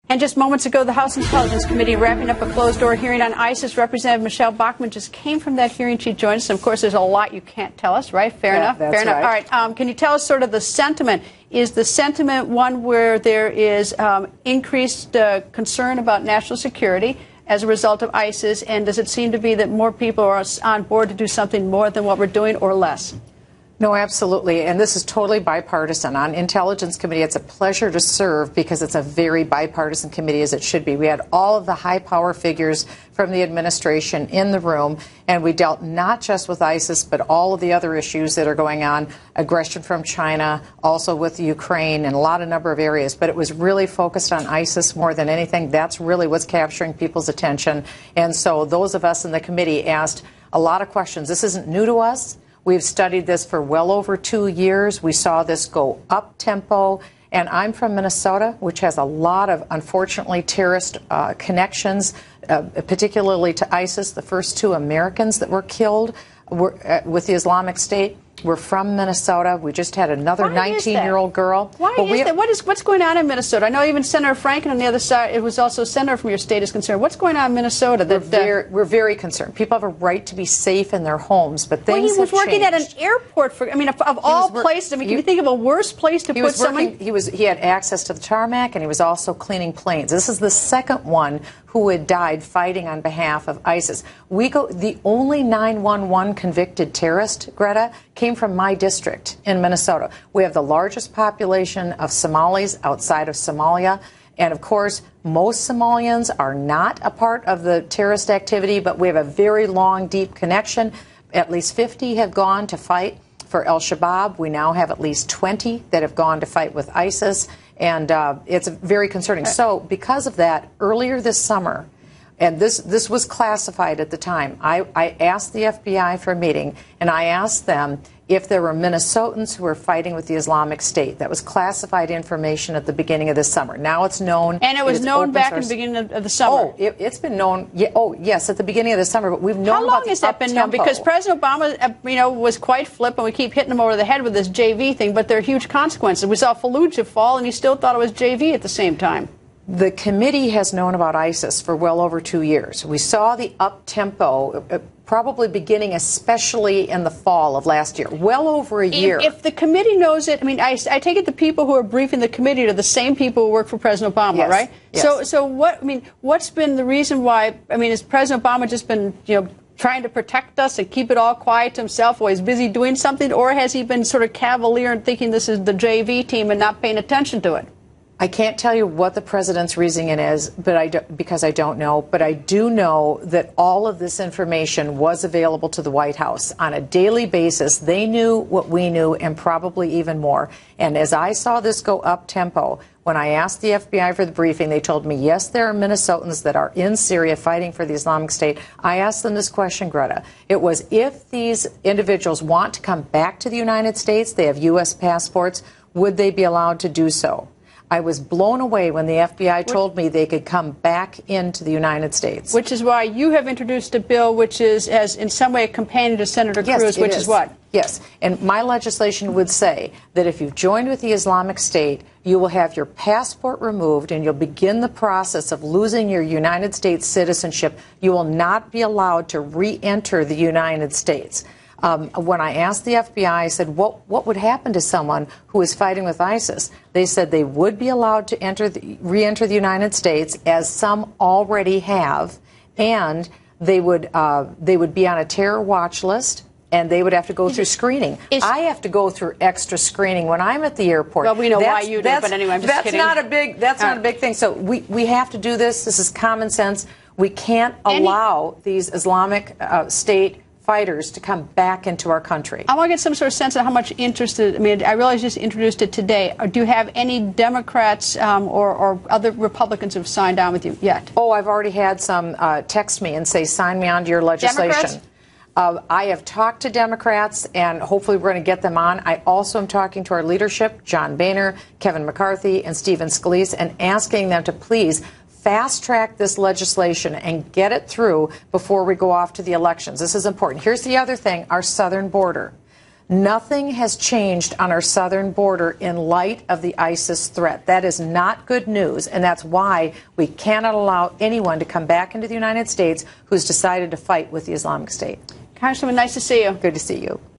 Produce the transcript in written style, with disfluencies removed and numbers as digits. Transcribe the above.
And just moments ago, the House Intelligence Committee wrapping up a closed-door hearing on ISIS. Representative Michele Bachmann just came from that hearing. She joins us. Of course, there's a lot you can't tell us, right? Fair enough. That's Fair enough. right. All right. Can you tell us sort of the sentiment? Is the sentiment one where there is increased concern about national security as a result of ISIS? And does it seem to be that more people are on board to do something more than what we're doing or less? No, absolutely. And this is totally bipartisan. On Intelligence Committee, it's a pleasure to serve because it's a very bipartisan committee, as it should be. We had all of the high power figures from the administration in the room, and we dealt not just with ISIS, but all of the other issues that are going on, aggression from China, also with Ukraine, and a number of areas. But it was really focused on ISIS more than anything. That's really what's capturing people's attention. And so those of us in the committee asked a lot of questions. This isn't new to us. We've studied this for well over 2 years. We saw this go up tempo. And I'm from Minnesota, which has a lot of, unfortunately, terrorist connections, particularly to ISIS. The first 2 Americans that were killed were, with the Islamic State were from Minnesota. We just had another 19-year-old girl. Why is that? What's going on in Minnesota? I know even Senator Franken on the other side, it was also a senator from your state, is concerned. What's going on in Minnesota? We're very concerned. People have a right to be safe in their homes, but things he was have working changed. at an airport for, I mean, of all places. I mean, can you think of a worse place to put someone? He had access to the tarmac, and he was also cleaning planes. This is the second one who had died fighting on behalf of ISIS. The only 9/11 convicted terrorist, Greta, came from my district in Minnesota. We have the largest population of Somalis outside of Somalia. And, of course, most Somalians are not a part of the terrorist activity, but we have a very long, deep connection. At least 50 have gone to fight for al-Shabaab. We now have at least 20 that have gone to fight with ISIS. And it's very concerning. So because of that, earlier this summer, and this was classified at the time, I asked the FBI for a meeting, and I asked them if there were Minnesotans who were fighting with the Islamic State. That was classified information at the beginning of this summer. Now it's known. And it was known back in the beginning of the summer. Oh, it's been known. Yes, at the beginning of the summer. But we've known How long about has that been known? Because President Obama, was quite flippant. We keep hitting him over the head with this JV thing, but there are huge consequences. We saw Fallujah fall, and he still thought it was JV at the same time. The committee has known about ISIS for well over 2 years. We saw the up-tempo probably beginning especially in the fall of last year, well over a year. If the committee knows it, I mean, I take it the people who are briefing the committee are the same people who work for President Obama, yes, right? Yes. So what, I mean, what's been the reason why, I mean, has President Obama just been, trying to protect us and keep it all quiet to himself while he's busy doing something, or has he been sort of cavalier and thinking this is the JV team and not paying attention to it? I can't tell you what the president's reasoning is, because I don't know. But I do know that all of this information was available to the White House on a daily basis. They knew what we knew and probably even more. And as I saw this go up tempo, when I asked the FBI for the briefing, they told me, yes, there are Minnesotans that are in Syria fighting for the Islamic State. I asked them this question, Greta. It was, if these individuals want to come back to the United States, they have U.S. passports, would they be allowed to do so? I was blown away when the FBI told me they could come back into the United States. Which is why you have introduced a bill which is, as in some way, a companion to Senator Cruz, which is what? Yes. And my legislation would say that if you've joined with the Islamic State, you will have your passport removed and you'll begin the process of losing your United States citizenship. You will not be allowed to re-enter the United States. When I asked the FBI, I said, what would happen to someone who is fighting with ISIS? They said they would be allowed to re-enter the United States, as some already have, and they would be on a terror watch list, and they would have to go through screening. I have to go through extra screening when I'm at the airport. Well, we know why you do, but anyway, I'm just kidding. That's not a big thing. So we have to do this. This is common sense. We can't allow these Islamic State fighters to come back into our country. I want to get some sort of sense of how much interest, I mean, I realize you just introduced it today. Do you have any Democrats or other Republicans who have signed on with you yet? Oh, I've already had some text me and say, sign me on to your legislation. I have talked to Democrats, and hopefully we're going to get them on. I also am talking to our leadership, John Boehner, Kevin McCarthy, and Stephen Scalise, and asking them to please fast-track this legislation and get it through before we go off to the elections. This is important. Here's the other thing, our southern border. Nothing has changed on our southern border in light of the ISIS threat. That is not good news, and that's why we cannot allow anyone to come back into the United States who's decided to fight with the Islamic State. Congresswoman, nice to see you. Good to see you.